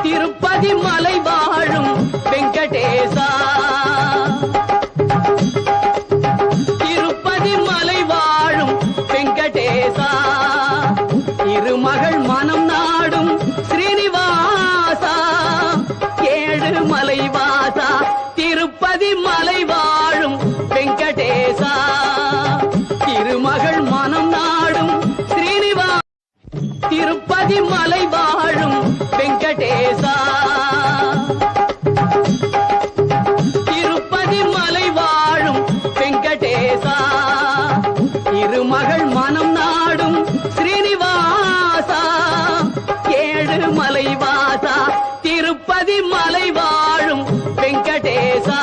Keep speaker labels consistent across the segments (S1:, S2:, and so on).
S1: திருப்பதி மலை வாழும் வெங்கடேசா, திருப்பதி மலை வாழும் வெங்கடேசா, திருமகள் மனம் நாடும் ஸ்ரீனிவாசா, ஏழு மலை வாசா, திருப்பதி மலை வாழும் வெங்கடேசா, திருமகள் மனம் நாடும் ஸ்ரீனிவாசா, திருப்பதி மலை வாழும் வெங்கடேசா, திருப்பதி மலை வாழும் வெங்கடேசா, திருமகள் மனம் நாடும் ஸ்ரீனிவாசா, ஏழு மலை வாசா, திருப்பதி மலை வாழும் வெங்கடேசா,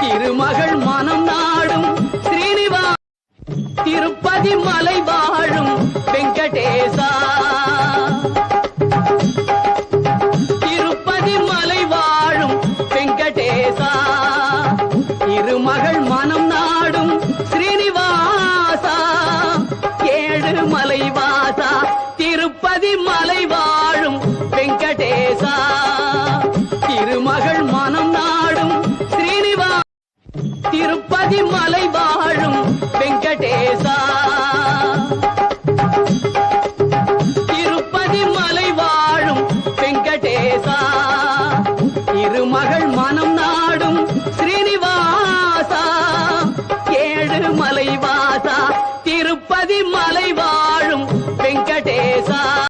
S1: திருமகள் மனம் நாடும் ஸ்ரீனிவாசா, திருப்பதி மலை வாழும் வெங்கடேசா, திருப்பதி மலை வாழும் வெங்கடேசா, திருமகள் மனம் நாடும் ஸ்ரீனிவாசா, ஏழு மலை வாசா, திருப்பதி மலை வாழும் வெங்கடேசா, திருமகள் மனம் நாடும் ஸ்ரீனிவாசா, திருப்பதி மலை வாழும் வெங்கடேசா.